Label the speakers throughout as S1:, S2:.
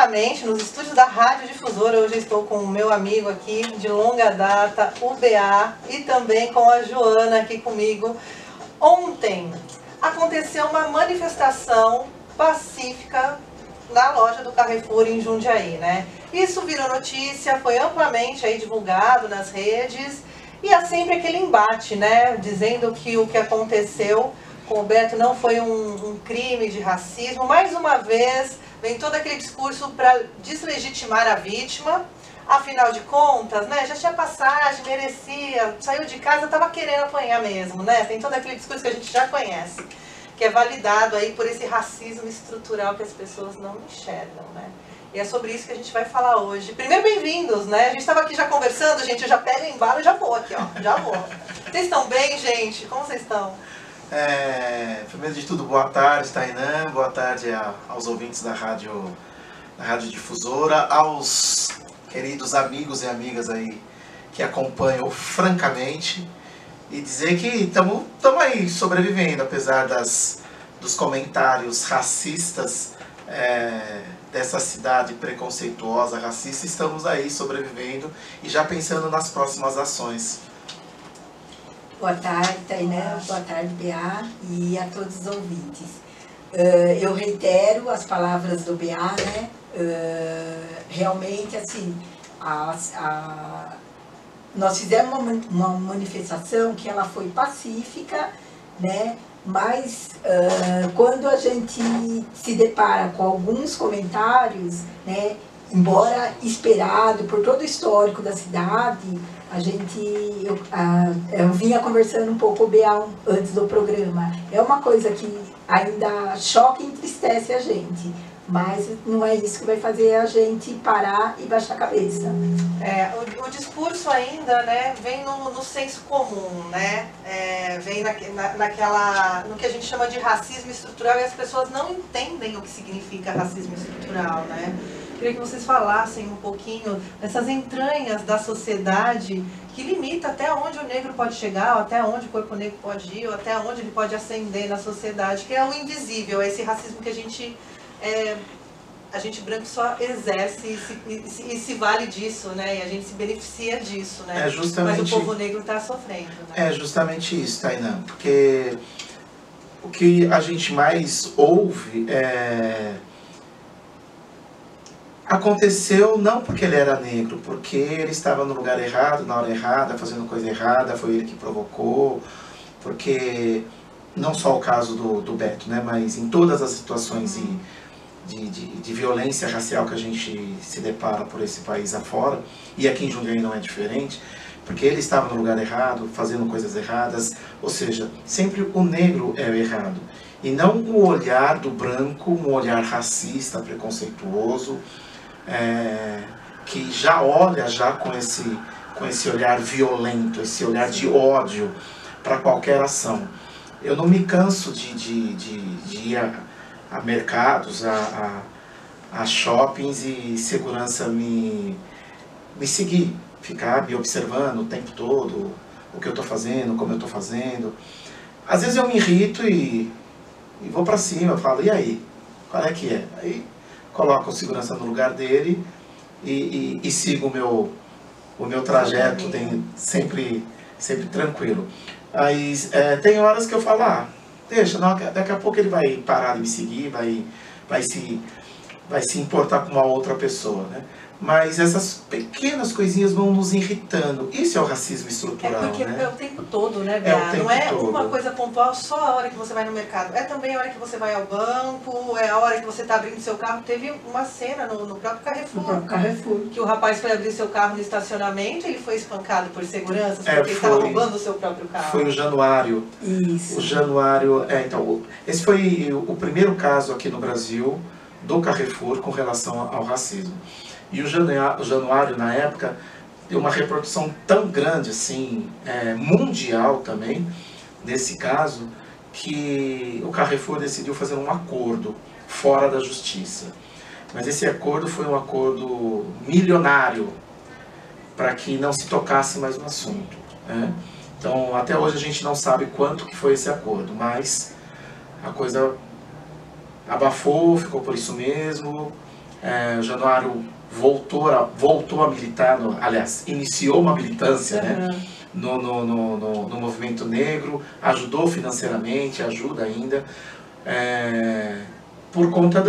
S1: diretamente nos estúdios da Rádio Difusora. Hoje eu estou com o meu amigo aqui de longa data, o BA, e também com a Joana aqui comigo. Ontem aconteceu uma manifestação pacífica na loja do Carrefour em Jundiaí, né? Isso virou notícia, foi amplamente aí divulgado nas redes, e há sempre aquele embate, né? Dizendo que o que aconteceu com o Beto não foi um crime de racismo. Mais uma vez, vem todo aquele discurso para deslegitimar a vítima. Afinal de contas, né, já tinha passagem, merecia, saiu de casa, estava querendo apanhar mesmo, né? Tem todo aquele discurso que a gente já conhece, que é validado aí por esse racismo estrutural que as pessoas não enxergam, né? E é sobre isso que a gente vai falar hoje. Primeiro, bem-vindos, né? A gente estava aqui já conversando, gente, eu já pego o embalo e já vou aqui, ó, já vou. Vocês estão bem, gente? Como vocês estão?
S2: Primeiro de tudo, boa tarde, Tainã, boa tarde aos ouvintes da Rádio Difusora, aos queridos amigos e amigas aí que acompanham francamente, e dizer que estamos aí sobrevivendo, apesar dos comentários racistas dessa cidade preconceituosa, racista. Estamos aí sobrevivendo e já pensando nas próximas ações.
S3: Boa tarde, Tainã, boa tarde, BA, e a todos os ouvintes. Eu reitero as palavras do BA, né? Realmente, assim, nós fizemos uma manifestação que ela foi pacífica, né? Mas quando a gente se depara com alguns comentários, né? Embora esperado por todo o histórico da cidade, eu vinha conversando um pouco com o BA antes do programa. É uma coisa que ainda choca e entristece a gente, mas não é isso que vai fazer a gente parar e baixar a cabeça.
S1: O discurso ainda, né, vem no senso comum, né? Vem no que a gente chama de racismo estrutural, e as pessoas não entendem o que significa racismo estrutural, né? Queria que vocês falassem um pouquinho dessas entranhas da sociedade que limita até onde o negro pode chegar, ou até onde o corpo negro pode ir, ou até onde ele pode ascender na sociedade, que é o invisível, é esse racismo que a gente branco só exerce e se vale disso, né? E a gente se beneficia disso, né? Mas o povo negro está sofrendo, né?
S2: É justamente isso, Tainã, porque o que a gente mais ouve aconteceu não porque ele era negro, porque ele estava no lugar errado, na hora errada, fazendo coisa errada, foi ele que provocou, porque não só o caso do Beto, né, mas em todas as situações de violência racial que a gente se depara por esse país afora, e aqui em Jundiaí não é diferente, porque ele estava no lugar errado, fazendo coisas erradas, ou seja, sempre o negro é o errado, e não o olhar do branco, um olhar racista, preconceituoso, que já olha com esse olhar violento, esse olhar de ódio para qualquer ação. Eu não me canso de ir a mercados, a shoppings, e segurança me seguir, ficar me observando o tempo todo, o que eu estou fazendo, como eu estou fazendo. Às vezes eu me irrito e vou para cima, eu falo, e aí? Qual é que é? Aí coloco o segurança no lugar dele e sigo o meu trajeto sempre tranquilo. Aí tem horas que eu falo, deixa, daqui a pouco ele vai parar de me seguir, vai se importar com uma outra pessoa, né? Mas essas pequenas coisinhas vão nos irritando. Isso é o racismo estrutural,
S1: porque
S2: né?
S1: É o tempo todo, né, Bea? Não é
S2: todo.
S1: Uma coisa pontual só a hora que você vai no mercado. É também a hora que você vai ao banco, é a hora que você está abrindo seu carro. Teve uma cena no próprio Carrefour.
S3: No próprio Carrefour.
S1: Que o rapaz foi abrir seu carro no estacionamento e ele foi espancado por segurança porque ele estava roubando o seu próprio carro.
S2: Foi o Januário.
S3: Isso.
S2: O Januário, então, esse foi o primeiro caso aqui no Brasil do Carrefour com relação ao racismo. E o Januário, na época, deu uma reprodução tão grande, assim, mundial também, nesse caso, que o Carrefour decidiu fazer um acordo fora da justiça. Mas esse acordo foi um acordo milionário, para que não se tocasse mais no assunto, né? Então, até hoje a gente não sabe quanto que foi esse acordo, mas a coisa abafou, ficou por isso mesmo. O Januário voltou a militar, aliás, iniciou uma militância, né, no movimento negro, ajudou financeiramente, ajuda ainda, por conta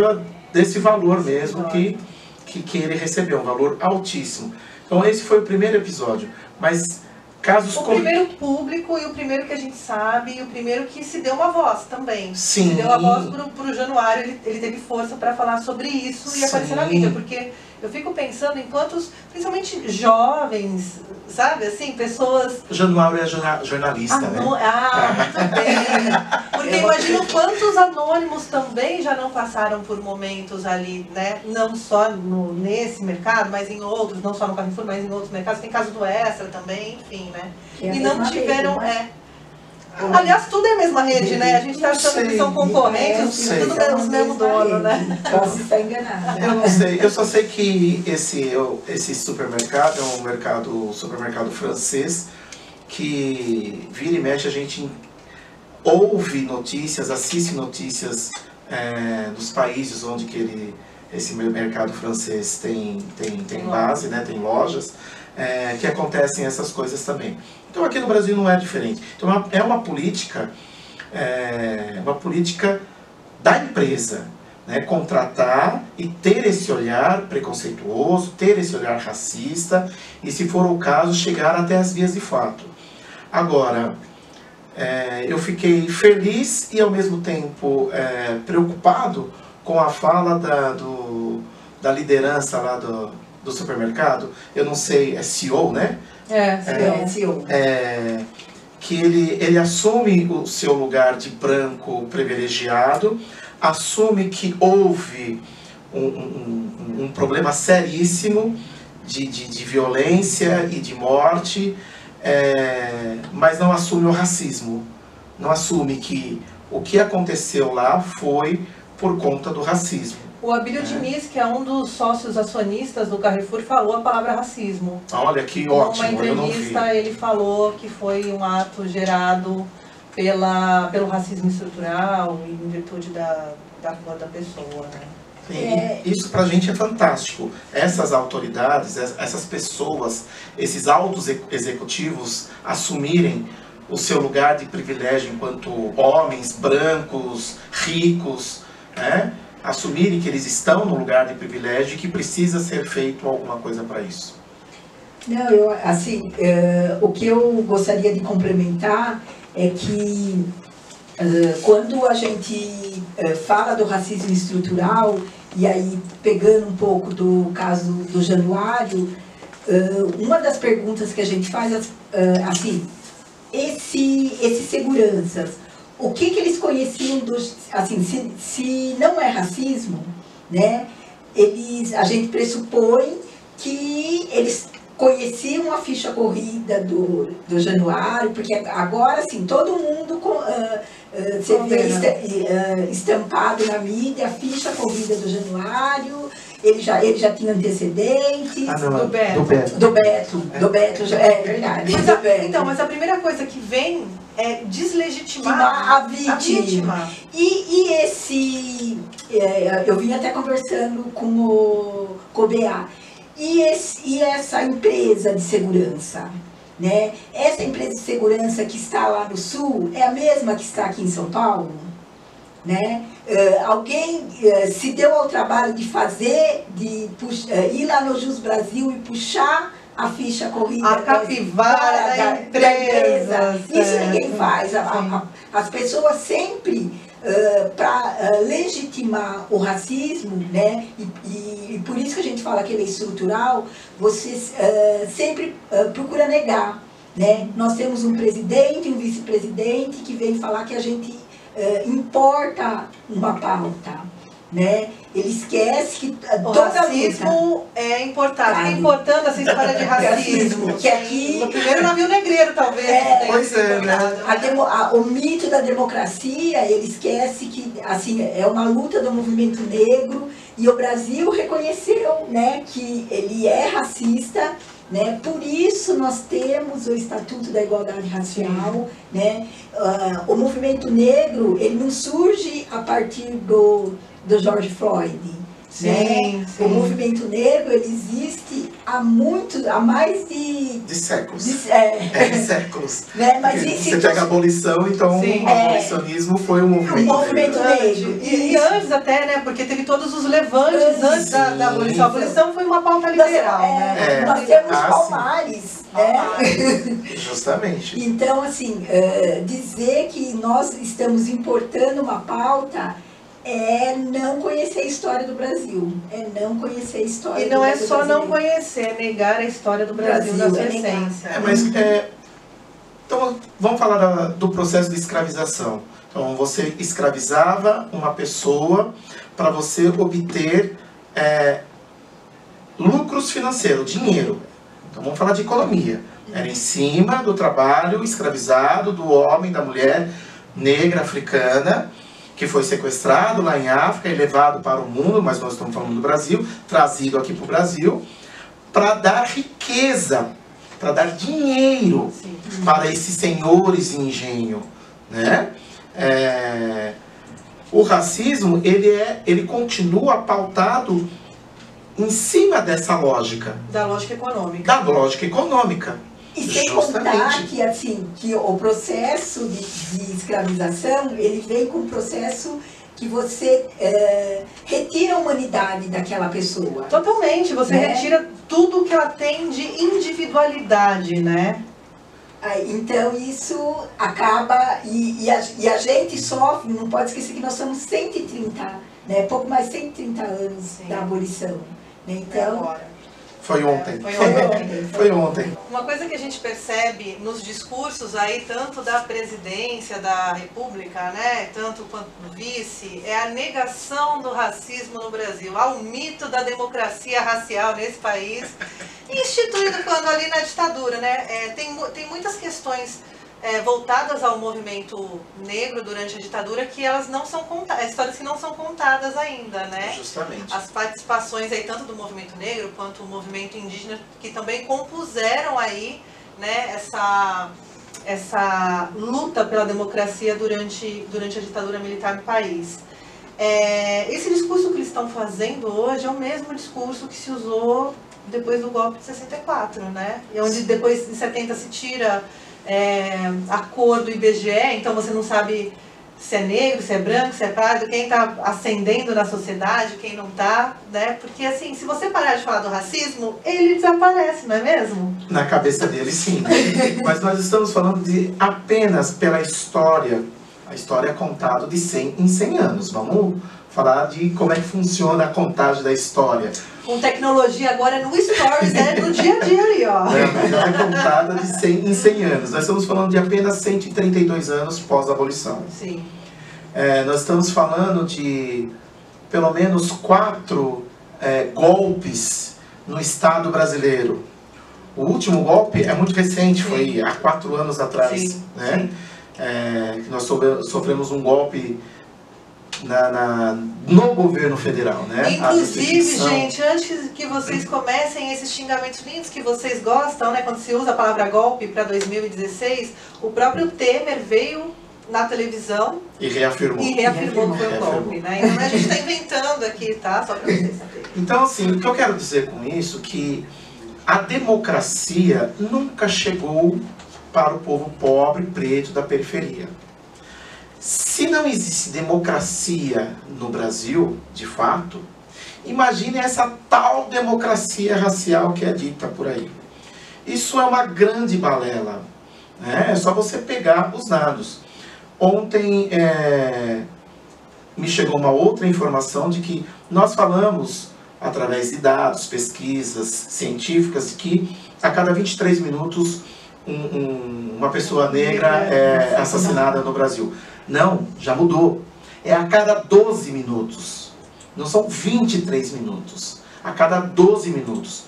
S2: desse valor mesmo que ele recebeu, um valor altíssimo. Então esse foi o primeiro episódio, mas casos...
S1: O primeiro público e o primeiro que a gente sabe, e o primeiro que se deu uma voz também.
S2: Sim.
S1: Se deu a voz pro Januário, ele teve força para falar sobre isso e aparecer na mídia, porque eu fico pensando em quantos, principalmente jovens, sabe, assim, pessoas...
S2: O Januário é jornalista, né?
S1: Muito bem. Porque imagino quantos anônimos também já não passaram por momentos ali, né? Não só nesse mercado, mas em outros, não só no Carrefour, mas em outros mercados. Tem caso do Extra também, enfim, né? E não tiveram... Aliás, tudo é a mesma rede, né? A gente está achando que são concorrentes, tudo é o mesmo dono, né?
S3: Posso estar enganada.
S2: Eu não sei, eu só sei que esse supermercado é um supermercado francês, que vira e mexe a gente ouve notícias, assiste notícias dos países onde esse mercado francês tem base, né? Tem lojas, que acontecem essas coisas também. Então aqui no Brasil não é diferente. Então é uma política da empresa, né? Contratar e ter esse olhar preconceituoso, ter esse olhar racista e, se for o caso, chegar até as vias de fato. Agora, eu fiquei feliz e ao mesmo tempo preocupado com a fala da liderança lá do supermercado. Eu não sei, é CEO, né?
S3: CEO.
S2: Que ele assume o seu lugar de branco privilegiado, assume que houve um problema seríssimo de violência e de morte, mas não assume o racismo, não assume que o que aconteceu lá foi por conta do racismo.
S1: O Abílio Diniz, que é um dos sócios acionistas do Carrefour, falou a palavra racismo.
S2: Olha que ótimo, eu não vi.
S1: Numa entrevista ele falou que foi um ato gerado pelo racismo estrutural e em virtude da cor da pessoa, né?
S2: Isso pra gente é fantástico. Essas autoridades, essas pessoas, esses altos executivos assumirem o seu lugar de privilégio enquanto homens brancos, ricos, né? Assumirem que eles estão no lugar de privilégio e que precisa ser feito alguma coisa para isso.
S3: Não, o que eu gostaria de complementar é que quando a gente fala do racismo estrutural, e aí pegando um pouco do caso do Januário, uma das perguntas que a gente faz, esses seguranças, o que eles conheciam se não é racismo, né? A gente pressupõe que eles conheciam a ficha corrida do Januário, porque agora, assim, todo mundo você vê estampado na mídia a ficha corrida do Januário. Ele já tinha antecedentes. Do Beto, é verdade.
S1: Mas a primeira coisa que vem é deslegitimar
S3: a vítima. E eu vim até conversando com o BA. E essa empresa de segurança, né? Essa empresa de segurança que está lá no Sul é a mesma que está aqui em São Paulo, né? Alguém se deu ao trabalho de ir lá no Jus Brasil e puxar a ficha corrida,
S1: a capivara da empresa.
S3: Isso ninguém faz. As pessoas sempre, para legitimar o racismo, né? E por isso que a gente fala que ele é estrutural, você sempre procura negar, né? Nós temos um presidente, um vice-presidente que vem falar que a gente importa uma pauta, né? Ele esquece que
S1: o racismo é importado. Fica importando essa história de racismo.
S3: Que aqui,
S1: no primeiro navio negreiro, talvez.
S2: Pois é, né?
S3: O mito da democracia, ele esquece que assim, é uma luta do movimento negro, e o Brasil reconheceu, né, que ele é racista, né? Por isso nós temos o Estatuto da Igualdade Racial, né? O movimento negro, ele não surge a partir do George Floyd,
S1: Sim,
S3: né?
S1: sim.
S3: O movimento negro, ele existe há mais de
S2: séculos.
S3: de
S2: séculos.
S3: né? Mas
S2: Porque
S3: isso
S2: você pega a abolição, então
S1: Sim.
S2: o abolicionismo foi um movimento.
S3: movimento negro.
S1: E antes até, né? Porque teve todos os levantes antes da abolição. A abolição foi uma pauta liberal, né?
S3: Nós temos
S2: sim.
S3: Palmares, né?
S2: Justamente.
S3: Então, assim, dizer que nós estamos importando uma pauta é não conhecer a história do Brasil. É não conhecer a história
S1: E não é
S3: do
S1: só não
S3: brasileiro.
S1: conhecer, é negar a história do Brasil na sua essência.
S2: Mas, então, vamos falar do processo de escravização. Então, você escravizava uma pessoa para você obter lucros financeiros, dinheiro. Então, vamos falar de economia. Era em cima do trabalho escravizado do homem, da mulher negra africana, que foi sequestrado lá em África e levado para o mundo, mas nós estamos falando do Brasil, trazido aqui para o Brasil, para dar riqueza, para dar dinheiro para esses senhores de engenho, né? O racismo, ele continua pautado em cima dessa lógica.
S1: Da lógica econômica.
S2: Da lógica econômica.
S3: E sem contar que, assim, que o processo de escravização, ele vem com um processo que você retira a humanidade daquela pessoa.
S1: Totalmente, você retira tudo que ela tem de individualidade, né?
S3: Então isso acaba, e a gente sofre, não pode esquecer que nós somos 130, né, pouco mais de 130 anos da abolição. Né? Então,
S2: Foi ontem.
S1: Foi ontem. Uma coisa que a gente percebe nos discursos aí, tanto da presidência da República, né, tanto quanto do vice, é a negação do racismo no Brasil. Há um mito da democracia racial nesse país, instituído quando ali na ditadura, né? Tem muitas questões voltadas ao movimento negro durante a ditadura que elas não são contadas, histórias que não são contadas ainda, né?
S2: Justamente.
S1: As participações aí tanto do movimento negro quanto o movimento indígena que também compuseram aí, né, essa luta pela democracia durante a ditadura militar no país. Esse discurso que eles estão fazendo hoje é o mesmo discurso que se usou depois do golpe de 64, né? E onde depois de 70 se tira a cor do IBGE, então você não sabe se é negro, se é branco, se é pardo, quem está ascendendo na sociedade, quem não está, né? Porque assim, se você parar de falar do racismo, ele desaparece, não é mesmo?
S2: Na cabeça dele, sim. Mas nós estamos falando de apenas pela história. A história é contada de 100 em 100 anos. Vamos falar de como é que funciona a contagem da história.
S1: Com tecnologia agora no Stories, no dia a dia ali, ó.
S2: Mas ela é contada de 100 em 100 anos. Nós estamos falando de apenas 132 anos pós-abolição.
S1: Sim.
S2: Nós estamos falando de pelo menos 4 golpes no Estado brasileiro. O último golpe é muito recente, sim, foi há 4 anos atrás. Sim, né? Sim. Que nós sofremos um golpe no governo federal, né?
S1: Inclusive, gente, antes que vocês comecem esses xingamentos lindos que vocês gostam, né? Quando se usa a palavra golpe para 2016, o próprio Temer veio na televisão
S2: e reafirmou
S1: que foi um golpe, né? Então a gente está inventando aqui, tá? Só para vocês saberem.
S2: Então, assim, o que eu quero dizer com isso é que a democracia nunca chegou para o povo pobre, preto, da periferia. Se não existe democracia no Brasil, de fato, imagine essa tal democracia racial que é dita por aí. Isso é uma grande balela, né? É só você pegar os dados. Ontem me chegou uma outra informação de que nós falamos, através de dados, pesquisas científicas, que a cada 23 minutos uma pessoa negra é assassinada no Brasil. Não, já mudou. É a cada 12 minutos. Não são 23 minutos. A cada 12 minutos.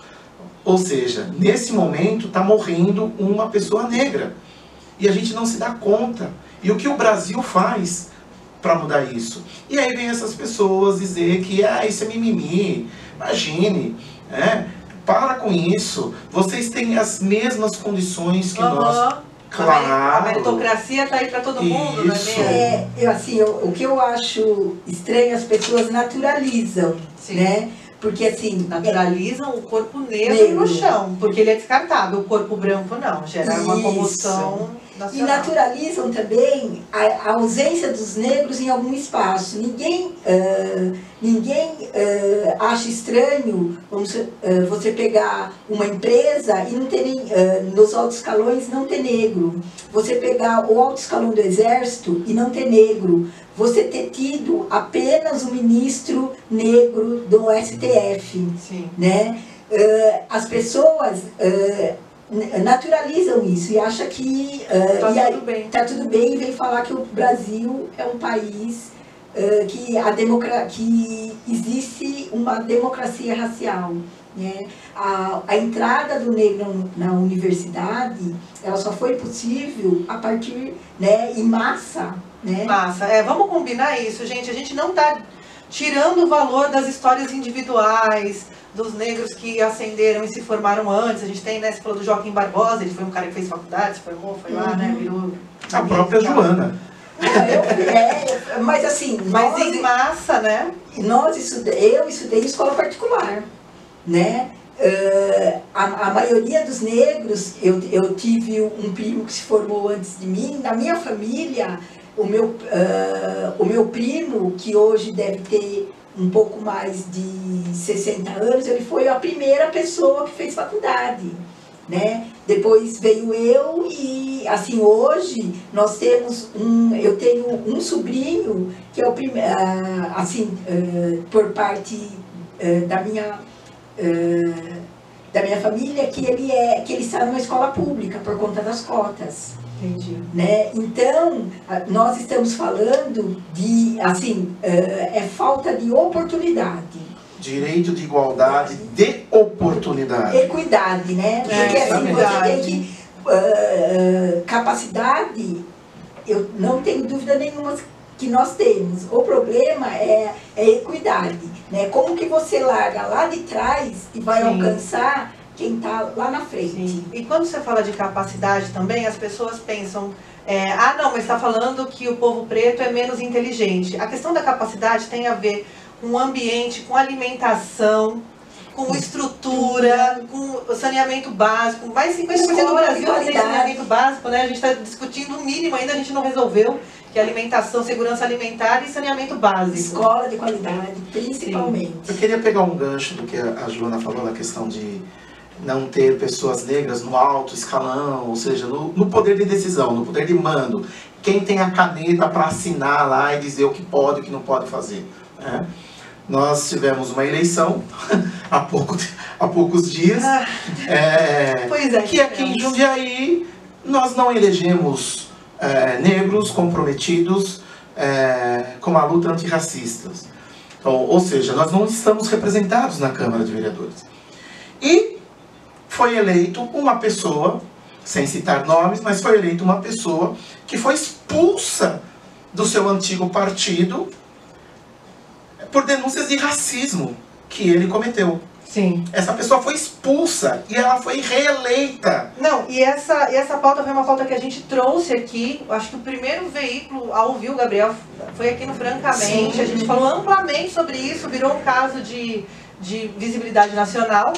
S2: Ou seja, nesse momento está morrendo uma pessoa negra. E a gente não se dá conta. E o que o Brasil faz para mudar isso? E aí vem essas pessoas dizer que isso é mimimi. Imagine, para com isso. Vocês têm as mesmas condições que nós. Claro.
S1: A meritocracia está aí para todo mundo, não é
S2: Isso.
S1: mesmo?
S3: O que eu acho estranho, as pessoas naturalizam,
S1: Sim.
S3: né? Porque assim...
S1: Naturalizam o corpo negro no chão, porque ele é descartável, o corpo branco não, gera uma
S3: Isso.
S1: comoção
S3: E
S1: nacional.
S3: naturalizam também a ausência dos negros em algum espaço. Ninguém acha estranho você pegar uma empresa e não ter nos altos escalões não ter negro. Você pegar o alto escalão do exército e não ter negro. Você ter tido apenas um ministro negro do STF.
S1: Sim.
S3: Né? As pessoas naturalizam isso e acham que
S1: Tudo bem.
S3: tá tudo bem e vem falar que o Brasil é um país que existe uma democracia racial. Né? A entrada do negro na universidade, ela só foi possível a partir, né, em massa. Né?
S1: Massa. Vamos combinar isso, gente. A gente não está tirando o valor das histórias individuais, dos negros que ascenderam e se formaram antes. A gente tem, né, você falou do Joaquim Barbosa, ele foi um cara que fez faculdade, se formou, foi lá, né, virou...
S2: A própria Joana.
S3: Mas assim...
S1: Mas em massa, né?
S3: Eu estudei em escola particular, né? A maioria dos negros, eu tive um primo que se formou antes de mim. Na minha família, o meu primo, que hoje deve ter um pouco mais de 60 anos, ele foi a primeira pessoa que fez faculdade, né? Depois veio eu e, assim, hoje nós temos eu tenho um sobrinho que é o primeiro, assim, por parte da minha família, que ele está numa escola pública por conta das cotas.
S1: Entendi.
S3: Né? Então, nós estamos falando de, assim, falta de oportunidade.
S2: Direito de igualdade de oportunidade.
S3: Equidade, né? Porque assim, você tem que... capacidade, eu não tenho dúvida nenhuma que nós temos. O problema é equidade, né? Como que você larga lá de trás e vai alcançar quem está lá na frente.
S1: Sim. E quando você fala de capacidade também, as pessoas pensam, não, mas está falando que o povo preto é menos inteligente. A questão da capacidade tem a ver com o ambiente, com alimentação, com estrutura, com saneamento básico. Mais 50% do Brasil não tem saneamento básico, né? A gente está discutindo o mínimo ainda, a gente não resolveu, que é alimentação, segurança alimentar e saneamento básico.
S3: Escola de qualidade, principalmente.
S2: Eu queria pegar um gancho do que a Joana falou, na questão de não ter pessoas negras no alto escalão, ou seja, no poder de decisão, no poder de mando. Quem tem a caneta para assinar lá e dizer o que pode e o que não pode fazer. Né? Nós tivemos uma eleição há poucos dias, que aqui em Jundiaí nós não elegemos negros comprometidos com a luta antirracista. Então, ou seja, nós não estamos representados na Câmara de Vereadores. E foi eleito uma pessoa, sem citar nomes, mas foi eleito uma pessoa que foi expulsa do seu antigo partido por denúncias de racismo que ele cometeu.
S1: Sim.
S2: Essa pessoa foi expulsa e ela foi reeleita.
S1: Não, e essa pauta foi uma pauta que a gente trouxe aqui, acho que o primeiro veículo a ouvir o Gabriel foi aqui no Francamente. Sim. A gente falou amplamente sobre isso, virou um caso de visibilidade nacional.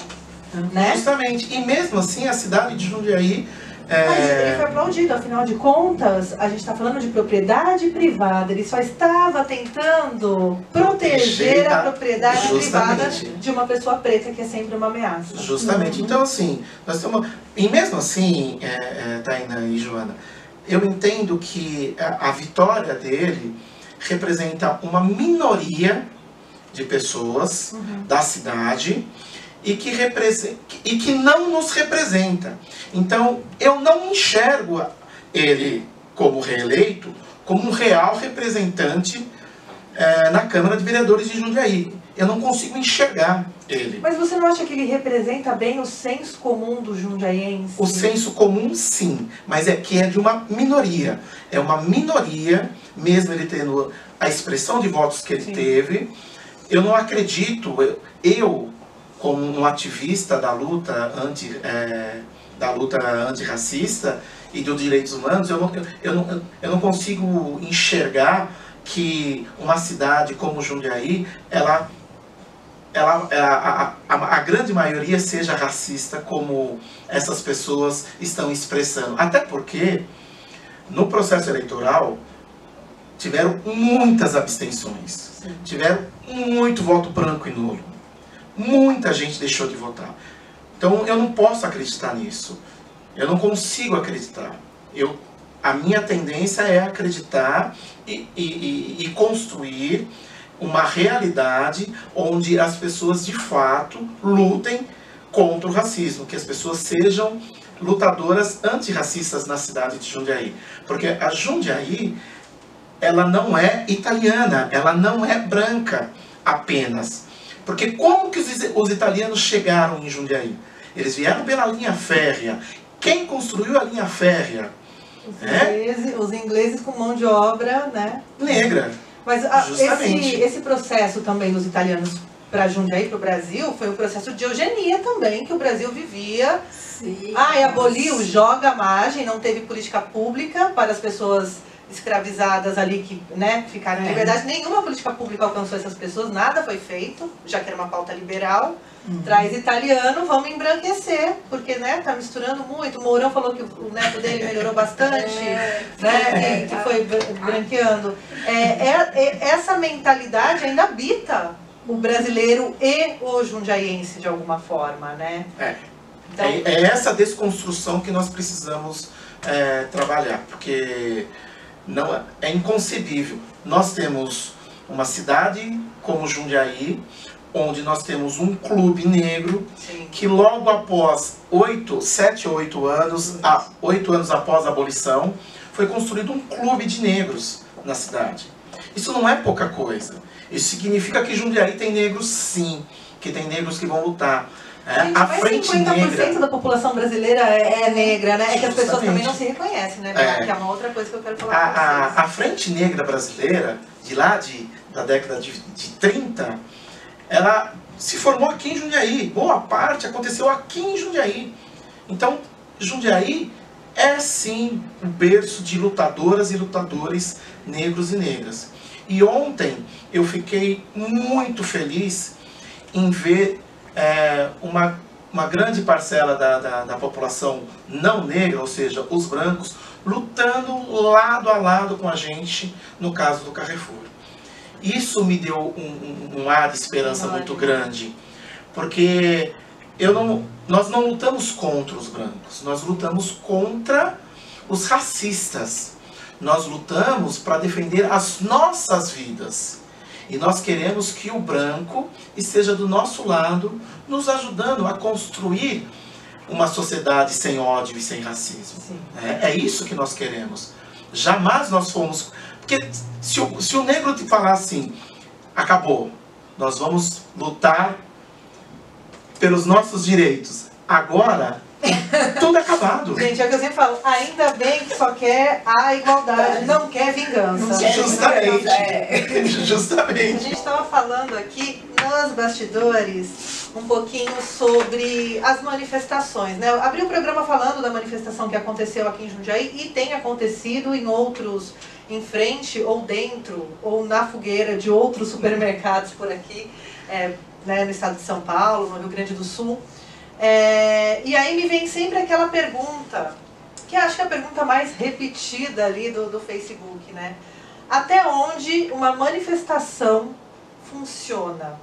S1: Né?
S2: Justamente. E mesmo assim, a cidade de Jundiaí...
S1: Mas ele foi aplaudido, afinal de contas, a gente está falando de propriedade privada, ele só estava tentando proteger a propriedade privada de uma pessoa preta, que é sempre uma ameaça.
S2: Justamente. Então, assim, nós temos... E mesmo assim, Tainá e Joana, eu entendo que a vitória dele representa uma minoria de pessoas da cidade e que não nos representa. Então, eu não enxergo ele como reeleito, como um real representante na Câmara de Vereadores de Jundiaí. Eu não consigo enxergar ele.
S1: Mas você não acha que ele representa bem o senso comum do jundiaiense?
S2: O senso comum, sim, mas é de uma minoria. É uma minoria, mesmo ele tendo a expressão de votos que ele teve. Eu não acredito, como um ativista da luta antirracista, e dos direitos humanos, eu não consigo enxergar que uma cidade como Jundiaí, a grande maioria seja racista, como essas pessoas estão expressando. Até porque, no processo eleitoral, tiveram muitas abstenções. Sim. Tiveram muito voto branco e nulo. Muita gente deixou de votar. Então, eu não posso acreditar nisso. Eu não consigo acreditar. A minha tendência é acreditar e construir uma realidade onde as pessoas de fato lutem contra o racismo, que as pessoas sejam lutadoras antirracistas na cidade de Jundiaí. Porque a Jundiaí, ela não é italiana, ela não é branca apenas. Porque como que os italianos chegaram em Jundiaí? Eles vieram pela linha férrea. Quem construiu a linha férrea?
S1: Os ingleses com mão de obra, né?
S2: Negra.
S1: Mas esse processo também dos italianos para Jundiaí, para o Brasil, foi um processo de eugenia também, que o Brasil vivia.
S3: Sim.
S1: Aboliu, joga a margem, não teve política pública para as pessoas escravizadas ali que, né, ficaram em liberdade. Nenhuma política pública alcançou essas pessoas, nada foi feito, já que era uma pauta liberal. Traz italiano, vamos embranquecer, porque, né, tá misturando muito. O Mourão falou que o neto dele melhorou bastante, né, que foi branqueando. Essa mentalidade ainda habita o brasileiro e o jundiaiense de alguma forma, né?
S2: Então, é essa desconstrução que nós precisamos trabalhar, porque não é inconcebível. Nós temos uma cidade como Jundiaí, onde nós temos um clube negro. Sim. Que logo após 7 ou 8 anos, 8 anos após a abolição, foi construído um clube de negros na cidade. Isso não é pouca coisa. Isso significa que Jundiaí tem negros sim, que tem negros que vão lutar.
S1: Gente, a frente 50% negra da população brasileira é negra, né? É que as pessoas também não se reconhecem, né? Que é uma outra coisa que eu quero falar com vocês.
S2: A frente negra brasileira, de lá da década de 30, ela se formou aqui em Jundiaí. Boa parte aconteceu aqui em Jundiaí. Então, Jundiaí é sim o berço de lutadoras e lutadores negros e negras. E ontem eu fiquei muito feliz em ver uma grande parcela da população não negra, ou seja, os brancos, lutando lado a lado com a gente no caso do Carrefour. Isso me deu um ar de esperança muito grande, porque nós não lutamos contra os brancos, nós lutamos contra os racistas. Nós lutamos para defender as nossas vidas. E nós queremos que o branco esteja do nosso lado, nos ajudando a construir uma sociedade sem ódio e sem racismo. É isso que nós queremos. Jamais nós fomos... Porque se o negro te falar assim, acabou, nós vamos lutar pelos nossos direitos, agora tudo acabado.
S1: Gente, é o que eu sempre falo, ainda bem que só quer a igualdade, não quer vingança.
S2: Justamente. Justamente.
S1: A gente estava falando aqui nos bastidores um pouquinho sobre as manifestações, né? Eu abri o programa falando da manifestação que aconteceu aqui em Jundiaí e tem acontecido em outros, em frente ou dentro ou na fogueira de outros supermercados por aqui, né, no estado de São Paulo, no Rio Grande do Sul. E aí me vem sempre aquela pergunta, que acho que é a pergunta mais repetida ali do Facebook, né? Até onde uma manifestação funciona?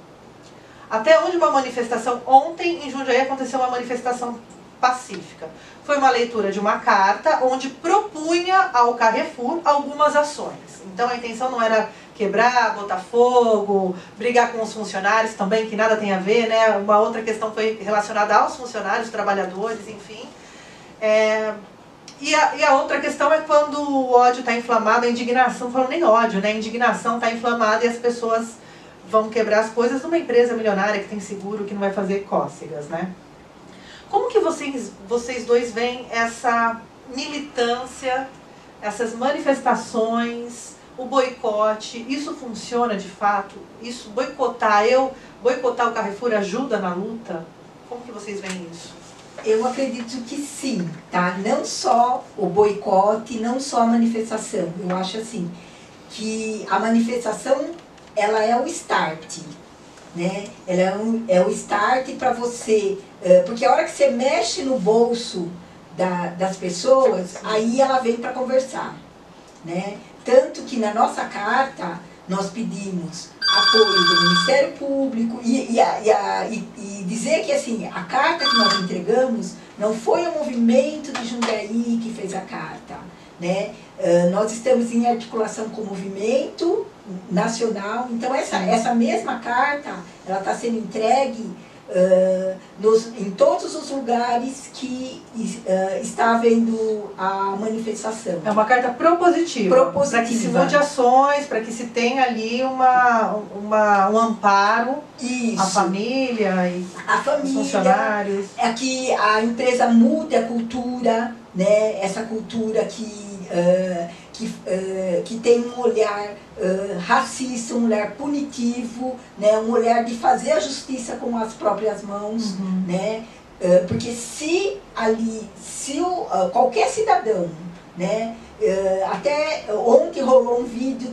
S1: Até onde uma manifestação... Ontem em Jundiaí aconteceu uma manifestação pacífica. Foi uma leitura de uma carta onde propunha ao Carrefour algumas ações. Então a intenção não era quebrar, botar fogo, brigar com os funcionários também, que nada tem a ver, né? Uma outra questão foi relacionada aos funcionários, trabalhadores, enfim. E a outra questão é quando o ódio está inflamado, a indignação, não falo nem ódio, né? A indignação está inflamada e as pessoas vão quebrar as coisas numa empresa milionária que tem seguro, que não vai fazer cócegas, né? Como que vocês dois veem essa militância, essas manifestações, o boicote? Isso funciona de fato? Isso, boicotar o Carrefour ajuda na luta? Como que vocês veem isso?
S3: Eu acredito que sim, tá? Não só o boicote, não só a manifestação. Eu acho assim, que a manifestação, ela é o start, né? Ela é o start para você, porque a hora que você mexe no bolso das pessoas, aí ela vem para conversar, né? Tanto que na nossa carta nós pedimos apoio do Ministério Público e dizer que assim, a carta que nós entregamos não foi o movimento de Jundiaí que fez a carta, né? Nós estamos em articulação com o movimento nacional, então essa mesma carta ela está sendo entregue em todos os lugares que está havendo a manifestação.
S1: É uma carta propositiva. Para que se mude ações, para que se tenha ali um amparo à família e os funcionários.
S3: É que a empresa mude a cultura, né? Essa cultura que tem um olhar racista, um olhar punitivo, né, um olhar de fazer a justiça com as próprias mãos, né, porque se qualquer cidadão, né, até ontem rolou um vídeo,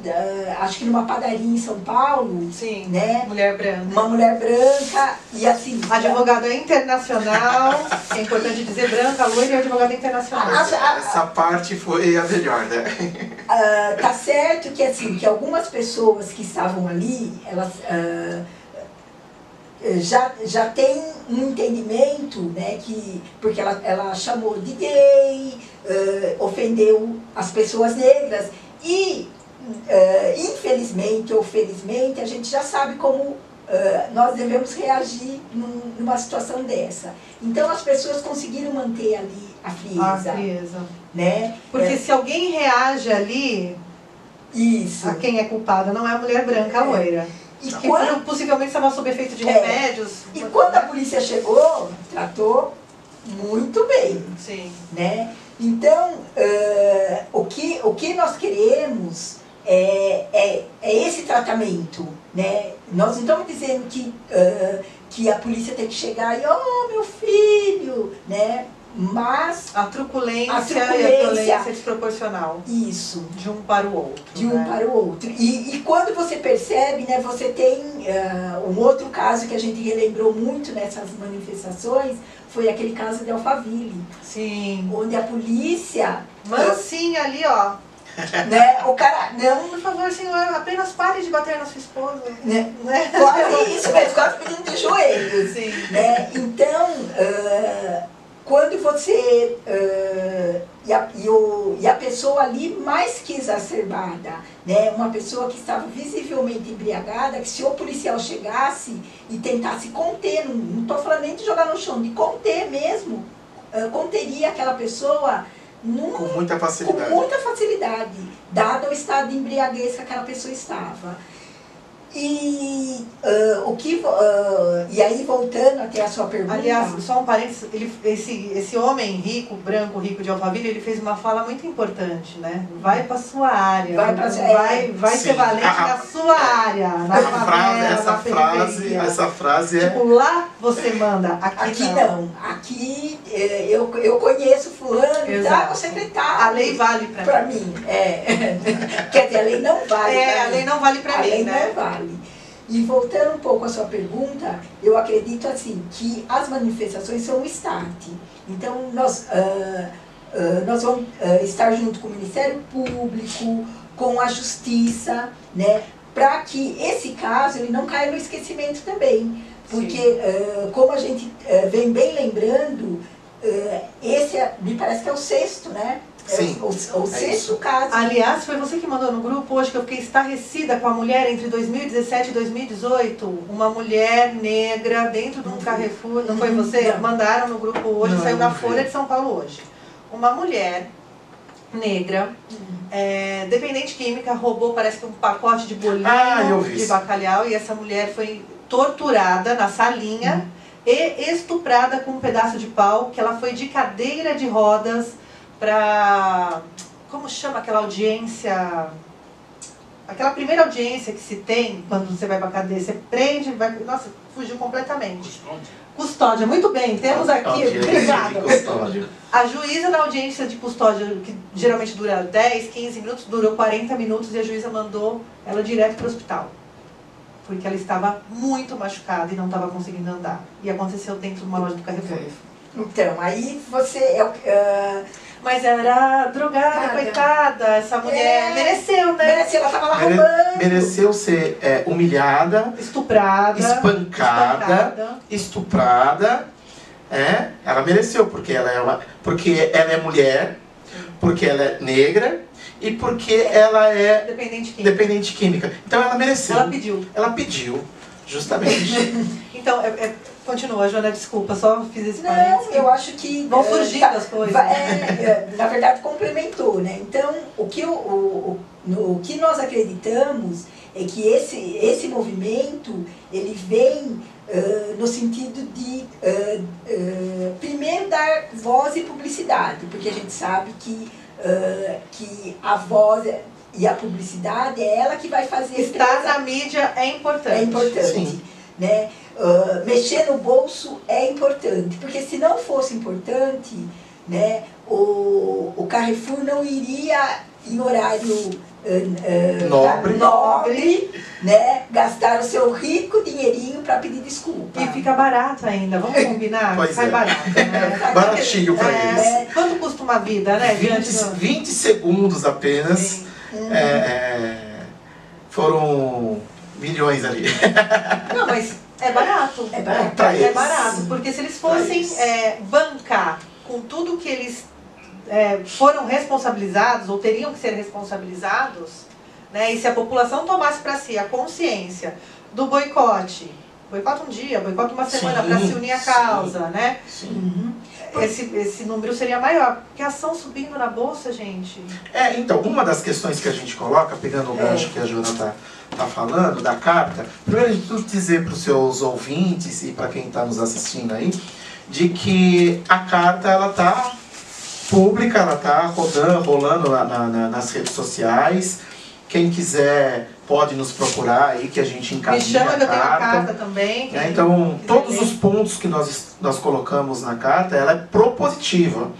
S3: acho que numa padaria em São Paulo.
S1: Sim,
S3: né?
S1: Mulher branca.
S3: Uma mulher branca e assim...
S1: Advogada internacional, é importante dizer branca, loira e advogada internacional.
S2: Essa parte foi a melhor, né?
S3: Tá certo que assim, que algumas pessoas que estavam ali, elas... já tem um entendimento, né, porque ela chamou de gay, ofendeu as pessoas negras e, infelizmente ou felizmente, a gente já sabe como nós devemos reagir numa situação dessa. Então as pessoas conseguiram manter ali a frieza. Né?
S1: Porque se alguém reage ali,
S3: isso.
S1: A quem é culpada não é a mulher branca, a loira. E que possivelmente estava sob efeito de remédios.
S3: E quando a polícia chegou, tratou muito bem.
S1: Sim.
S3: Né? Então, o que nós queremos é esse tratamento. Né? Nós não estamos dizendo que a polícia tem que chegar e, oh, meu filho, né? Mas
S1: a truculência e a violência desproporcional.
S3: Isso.
S1: De um para o outro.
S3: De um para o outro. E quando você percebe, né, você tem um outro caso que a gente relembrou muito nessas manifestações, foi aquele caso de Alphaville.
S1: Sim.
S3: Onde a polícia...
S1: Mansinha ali, ó.
S3: Né, o cara... Não,
S1: por favor, senhor, apenas pare de bater na sua esposa.
S3: Né? Quase isso mesmo, quase pedindo de joelhos.
S1: Sim.
S3: Né? Então... quando você, e a pessoa ali mais que exacerbada, né? Uma pessoa que estava visivelmente embriagada, que se o policial chegasse e tentasse conter, não estou falando nem de jogar no chão, de conter mesmo, conteria aquela pessoa
S2: com muita facilidade.
S3: Com muita facilidade, dado o estado de embriaguez que aquela pessoa estava. E aí, voltando até a sua pergunta...
S1: Aliás, só um parênteses, esse homem rico, branco, rico de Alphaville, ele fez uma fala muito importante, né? Vai pra sua área, vai ser valente na sua área, na favela,
S2: essa frase é...
S1: Tipo, lá você manda, aqui não.
S3: Aqui eu conheço fulano, trago o secretário.
S1: A lei vale pra
S3: mim. Quer dizer, a lei não vale
S1: a lei não vale pra mim, né?
S3: A lei não vale. E voltando um pouco à sua pergunta, eu acredito assim, que as manifestações são um start. Então, nós vamos estar junto com o Ministério Público, com a Justiça, né, para que esse caso ele não caia no esquecimento também. Porque, como a gente vem bem lembrando, esse me parece que é o sexto, né?
S2: Sim,
S3: o sexto caso.
S1: Aliás, foi você que mandou no grupo hoje que eu fiquei estarrecida com a mulher entre 2017 e 2018. Uma mulher negra dentro de um Carrefour. Não foi você?
S3: Não.
S1: Mandaram no grupo hoje, saiu na Folha de São Paulo hoje. Uma mulher negra, dependente química, roubou, parece que um pacote de bolinho de bacalhau. E essa mulher foi torturada na salinha e estuprada com um pedaço de pau, que ela foi de cadeira de rodas para, como chama aquela audiência, aquela primeira audiência que se tem quando você vai para cadeia, você prende, nossa, fugiu completamente. Custódia, muito bem, temos aqui,
S2: Audiência de
S1: obrigada.
S2: custódia.
S1: A juíza na audiência de custódia, que geralmente dura 10, 15 minutos, durou 40 minutos e a juíza mandou ela direto para o hospital. Porque ela estava muito machucada e não estava conseguindo andar. E aconteceu dentro de uma loja do Carrefour.
S3: Então, aí você...
S1: Mas ela era drogada, coitada, essa mulher mereceu, né?
S3: Mereceu, ela estava lá roubando.
S2: Mereceu ser humilhada,
S1: Estuprada,
S2: estuprada. Ela mereceu, porque ela é mulher, porque ela é negra e porque ela é dependente química. Então ela mereceu. Ela pediu, justamente.
S1: Então, continua, Joana, desculpa, só fiz esse parênteses.
S3: Não, eu acho que...
S1: Vão surgindo as coisas.
S3: Na verdade, complementou, né? Então, o que nós acreditamos é que esse movimento, ele vem no sentido de, primeiro, dar voz e publicidade, porque a gente sabe que a voz e a publicidade é ela que vai fazer...
S1: Estar na mídia é importante.
S3: É importante. Sim. Né? Mexer no bolso é importante, porque se não fosse importante, né, o Carrefour não iria em horário nobre, né, gastar o seu rico dinheirinho para pedir desculpa.
S1: E fica barato ainda, vamos combinar? Sai barato, né?
S2: Baratinho para eles.
S1: Quanto custa uma vida, né?
S2: 20 segundos apenas. Foram milhões ali.
S1: Não, mas é barato.
S3: É barato.
S1: É barato, porque se eles fossem bancar com tudo que eles foram responsabilizados, ou teriam que ser responsabilizados, né, e se a população tomasse para si a consciência do boicote um dia, boicote uma semana para se unir à causa, né?
S3: Sim.
S1: Esse número seria maior, porque a ação subindo na bolsa, gente...
S2: Então, uma das questões que a gente coloca, pegando o gancho que a Joana tá falando, da carta, primeiro de tudo dizer para os seus ouvintes e para quem está nos assistindo aí, de que a carta, ela tá pública, ela tá rolando nas redes sociais. Quem quiser pode nos procurar aí, que a gente encaminha.
S1: Me chama, que eu tenho a carta também.
S2: Então, todos os pontos que nós colocamos na carta, ela é propositiva.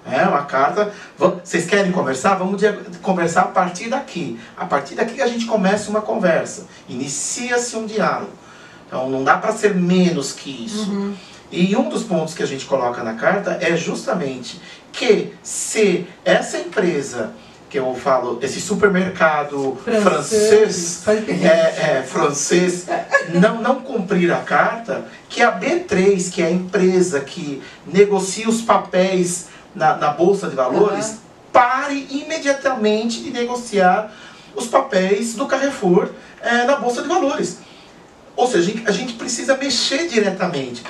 S2: Uma carta... Vocês querem conversar? Vamos conversar a partir daqui. A partir daqui a gente começa uma conversa. Inicia-se um diálogo. Então, não dá para ser menos que isso.
S1: Uhum.
S2: E um dos pontos que a gente coloca na carta é justamente que se essa empresa... que eu falo, esse supermercado francês não cumprir a carta, que a B3, que é a empresa que negocia os papéis na Bolsa de Valores, pare imediatamente de negociar os papéis do Carrefour na Bolsa de Valores. Ou seja, a gente precisa mexer diretamente.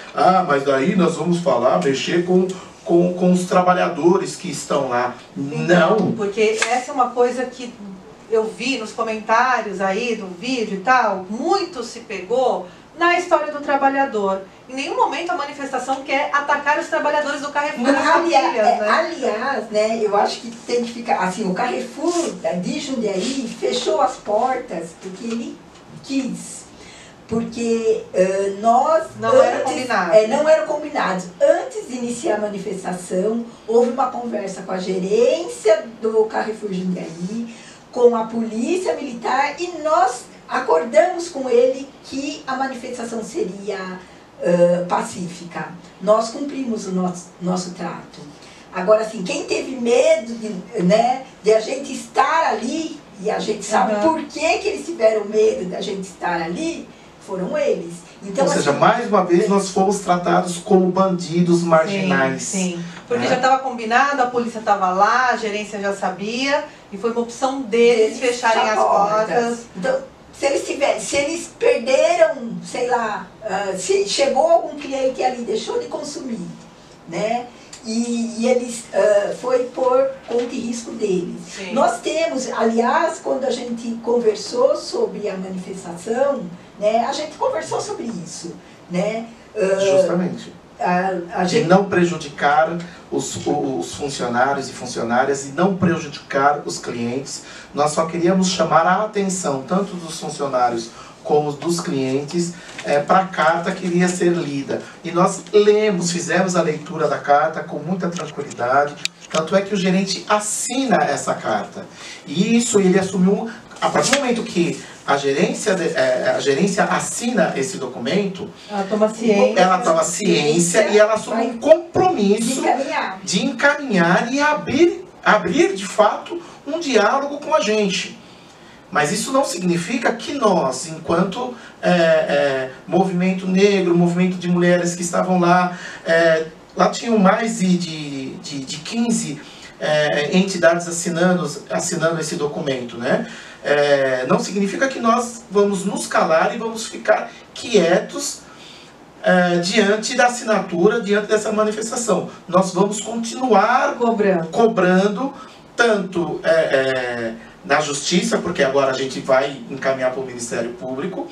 S2: Mas daí nós vamos mexer com os trabalhadores que estão lá.
S1: Então,
S2: não.
S1: Porque essa é uma coisa que eu vi nos comentários aí do vídeo e tal, muito se pegou na história do trabalhador. Em nenhum momento a manifestação quer atacar os trabalhadores do Carrefour e as famílias, né?
S3: Aliás, né, eu acho que tem que ficar... Assim, o Carrefour de Jundiaí fechou as portas porque ele quis. Porque nós...
S1: Não era combinado.
S3: Não era combinado. Antes de iniciar a manifestação, houve uma conversa com a gerência do Carrefour Jundiaí, com a polícia militar, e nós acordamos com ele que a manifestação seria pacífica. Nós cumprimos o nosso trato. Agora, assim, quem teve medo de a gente estar ali, e a gente sabe por que eles tiveram medo de a gente estar ali, foram eles. Então,
S2: ou seja, mais uma vez nós fomos tratados como bandidos marginais.
S1: Sim. Porque já estava combinado, a polícia estava lá, a gerência já sabia, e foi uma opção deles fecharem as portas.
S3: Então, se eles perderam, sei lá, se chegou algum cliente ali, deixou de consumir, né? E eles foi por conta e risco deles.
S1: Sim.
S3: Nós temos, aliás, quando a gente conversou sobre a manifestação, né, a gente conversou sobre isso, né?
S2: Justamente. De não prejudicar os funcionários e funcionárias e não prejudicar os clientes. Nós só queríamos chamar a atenção tanto dos funcionários como dos clientes, para a carta que iria ser lida. E nós lemos, fizemos a leitura da carta com muita tranquilidade, tanto é que o gerente assina essa carta. E isso ele assumiu, a partir do momento que a gerência assina esse documento,
S1: ela toma ciência
S2: e ela assume um compromisso de encaminhar e abrir de fato um diálogo com a gente. Mas isso não significa que nós, enquanto movimento negro, movimento de mulheres que estavam lá, lá tinham mais de 15 entidades assinando esse documento, né? Não significa que nós vamos nos calar e vamos ficar quietos diante da assinatura, diante dessa manifestação. Nós vamos continuar cobrando tanto na justiça, porque agora a gente vai encaminhar para o Ministério Público,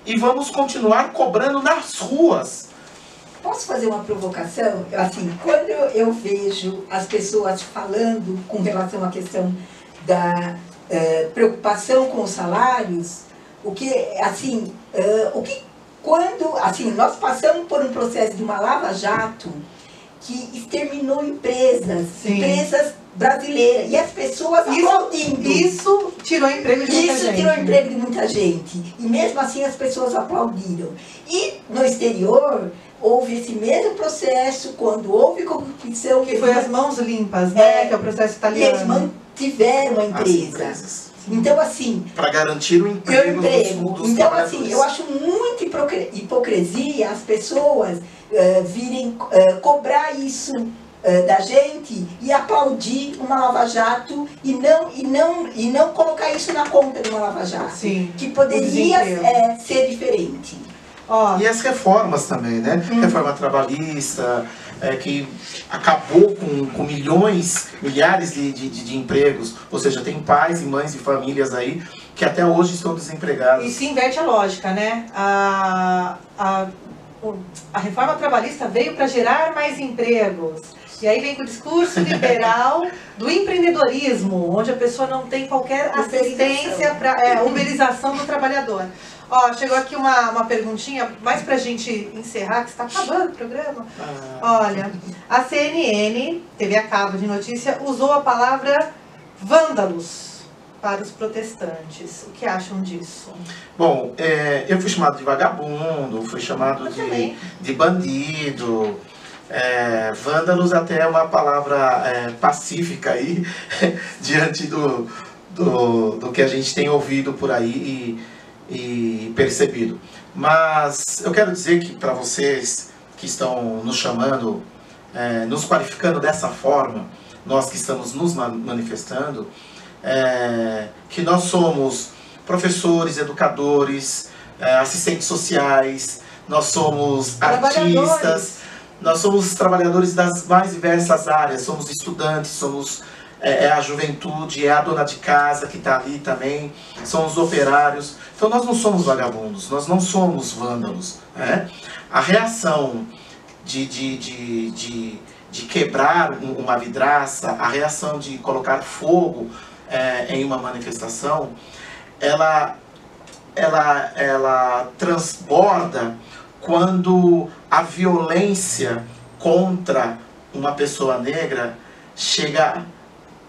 S2: e vamos continuar cobrando nas ruas.
S3: Posso fazer uma provocação? Assim, quando eu vejo as pessoas falando com relação à questão da preocupação com os salários, quando nós passamos por um processo de uma lava-jato que exterminou empresas brasileiras, e as pessoas aplaudindo.
S1: Isso tirou emprego de muita gente.
S3: Isso tirou emprego de muita gente. E mesmo assim as pessoas aplaudiram. E no exterior houve esse mesmo processo, quando houve corrupção.
S1: Que foi as mãos limpas, né? Que é o processo italiano.
S3: E eles mantiveram a empresa. Então, assim...
S2: Para garantir o emprego dos
S3: então, assim, eu acho muita hipocrisia as pessoas virem cobrar isso da gente e aplaudir uma lava-jato e não colocar isso na conta de uma lava-jato.
S1: Sim,
S3: que poderia ser diferente.
S2: E as reformas também, né? Reforma trabalhista, que acabou com milhares de empregos. Ou seja, tem pais e mães e famílias aí que até hoje estão desempregados.
S1: E se inverte a lógica, né? A reforma trabalhista veio para gerar mais empregos. E aí vem com o discurso liberal do empreendedorismo, onde a pessoa não tem qualquer assistência para uberização do trabalhador. Chegou aqui uma perguntinha, mais pra gente encerrar, que está acabando o programa. Olha, a CNN, TV a cabo de notícia, usou a palavra vândalos para os protestantes. O que acham disso?
S2: Bom, eu fui chamado de vagabundo, fui chamado de bandido. Vândalos até é uma palavra pacífica aí, diante do que a gente tem ouvido por aí e percebido. Mas eu quero dizer que para vocês que estão nos chamando, nos qualificando dessa forma, nós que estamos nos manifestando, que nós somos professores, educadores, assistentes sociais, nós somos artistas, nós somos trabalhadores das mais diversas áreas, somos estudantes, somos a juventude, a dona de casa que está ali também, são os operários. Então nós não somos vagabundos, nós não somos vândalos. A reação de quebrar uma vidraça, a reação de colocar fogo em uma manifestação, ela transborda quando a violência contra uma pessoa negra chega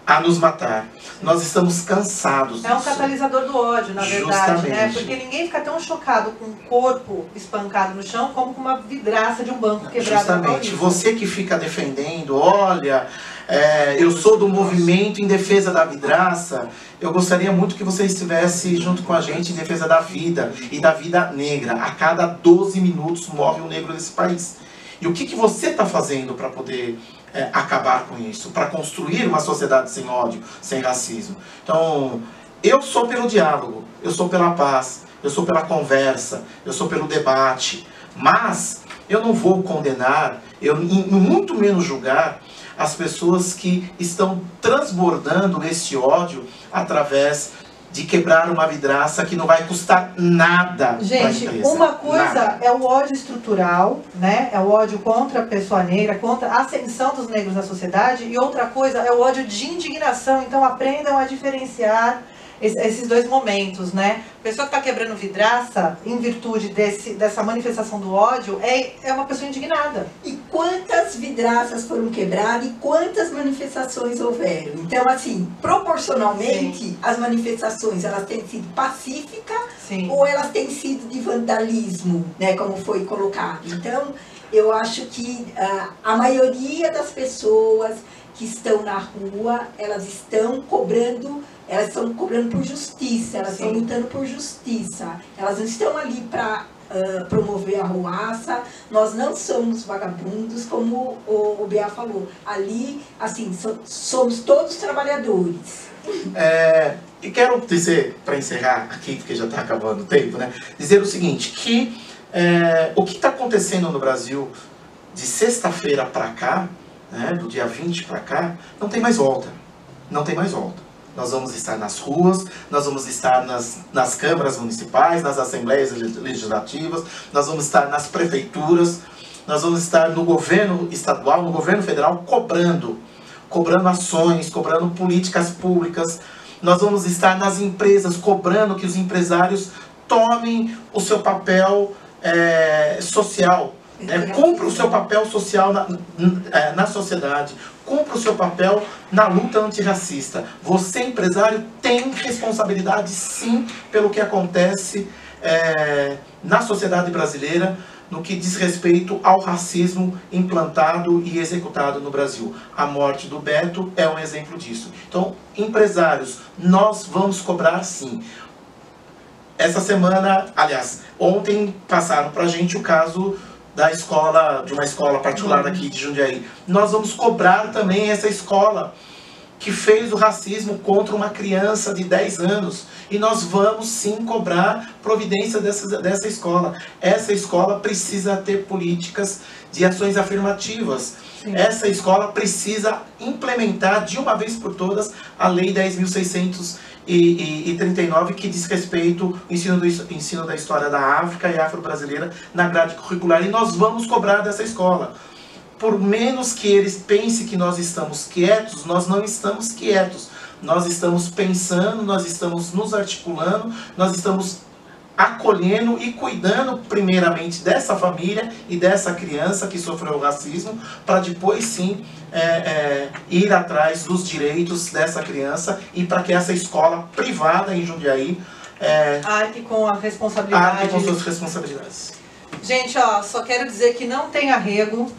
S2: a nos matar. Nós estamos cansados disso.
S1: É um catalisador do ódio, na verdade,
S2: justamente,
S1: né? Porque ninguém fica tão chocado com um corpo espancado no chão como com uma vidraça de um banco quebrado.
S2: Justamente. Você que fica defendendo, olha, eu sou do movimento em defesa da vidraça, eu gostaria muito que você estivesse junto com a gente em defesa da vida e da vida negra. A cada 12 minutos morre um negro nesse país. E o que você está fazendo para poder acabar com isso? Para construir uma sociedade sem ódio, sem racismo? Então, eu sou pelo diálogo, eu sou pela paz, eu sou pela conversa, eu sou pelo debate. Mas eu não vou condenar, muito menos julgar as pessoas que estão transbordando esse ódio através de quebrar uma vidraça que não vai custar nada.
S1: Gente, uma coisa é o ódio estrutural, né? É o ódio contra a pessoa negra, contra a ascensão dos negros na sociedade, e outra coisa é o ódio de indignação. Então aprendam a diferenciar esses dois momentos, né? A pessoa que está quebrando vidraça, em virtude dessa manifestação do ódio, é uma pessoa indignada.
S3: E quantas vidraças foram quebradas e quantas manifestações houveram? Então, assim, proporcionalmente, Sim. as manifestações, elas têm sido pacíficas Sim. ou elas têm sido de vandalismo, né? Como foi colocado. Então, eu acho que a maioria das pessoas que estão na rua, elas estão cobrando por justiça, elas estão lutando por justiça. Elas não estão ali para promover a arruaça. Nós não somos vagabundos, como o Bea falou. Ali, assim, somos todos trabalhadores.
S2: E quero dizer, para encerrar aqui, porque já está acabando o tempo, né? Dizer o seguinte, que o que está acontecendo no Brasil de sexta-feira para cá, né, do dia 20 para cá, não tem mais volta. Não tem mais volta. Nós vamos estar nas ruas, nós vamos estar nas câmaras municipais, nas assembleias legislativas, nós vamos estar nas prefeituras, nós vamos estar no governo estadual, no governo federal, cobrando ações, cobrando políticas públicas. Nós vamos estar nas empresas, cobrando que os empresários tomem o seu papel social. Cumpra o seu papel social na sociedade, cumpra o seu papel na luta antirracista. Você, empresário, tem responsabilidade, sim, pelo que acontece na sociedade brasileira, no que diz respeito ao racismo implantado e executado no Brasil. A morte do Beto é um exemplo disso. Então, empresários, nós vamos cobrar, sim. Essa semana, aliás, ontem passaram para a gente o caso de uma escola particular aqui de Jundiaí. Nós vamos cobrar também essa escola que fez o racismo contra uma criança de 10 anos. E nós vamos sim cobrar providência dessa escola. Essa escola precisa ter políticas de ações afirmativas. Sim. Essa escola precisa implementar de uma vez por todas a Lei 10.639, que diz respeito ao ensino da história da África e afro-brasileira na grade curricular. E nós vamos cobrar dessa escola. Por menos que eles pensem que nós estamos quietos, nós não estamos quietos. Nós estamos pensando, nós estamos nos articulando, nós estamos acolhendo e cuidando primeiramente dessa família e dessa criança que sofreu racismo, para depois sim ir atrás dos direitos dessa criança e para que essa escola privada em Jundiaí
S1: arque com a responsabilidade.
S2: Arque com suas responsabilidades.
S1: Gente, ó, só quero dizer que não tem arrego.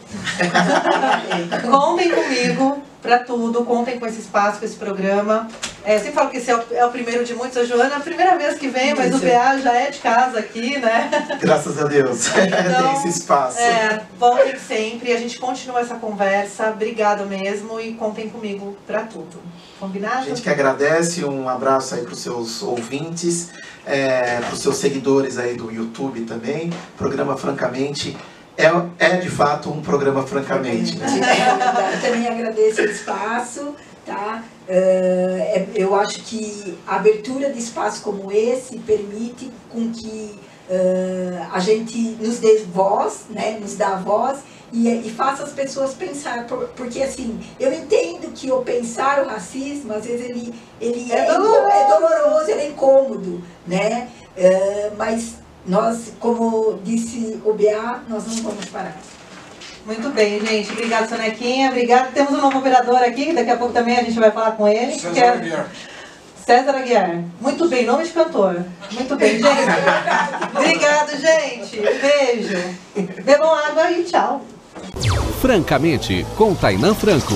S1: Contem comigo para tudo, contem com esse espaço, com esse programa. Eu sempre falo que esse é o primeiro de muitos. A Joana é a primeira vez que vem, mas o BA já é de casa aqui, né?
S2: Graças a Deus,
S1: então,
S2: tem esse espaço.
S1: Voltem sempre, a gente continua essa conversa. Obrigada mesmo e contem comigo para tudo. Combinado?
S2: A gente que agradece, um abraço aí para os seus ouvintes, para os seus seguidores aí do YouTube também. Programa Francamente é de fato um programa Francamente. Né?
S3: Eu também agradeço o espaço, tá? Eu acho que a abertura de espaço como esse permite com que a gente nos dê voz, né? Nos dá voz e faça as pessoas pensar, porque assim, eu entendo que o pensar o racismo, às vezes ele é doloroso, ele é incômodo, né? Mas nós, como disse o BA, nós não vamos parar.
S1: Muito bem, gente. Obrigada, Sonequinha. Obrigada. Temos um novo operador aqui, daqui a pouco também a gente vai falar com ele.
S4: César Aguiar.
S1: César Aguiar. Muito bem, nome de cantor. Muito bem, gente. Obrigado, gente. Beijo. Bebam água e tchau.
S5: Francamente, com Tainã Franco.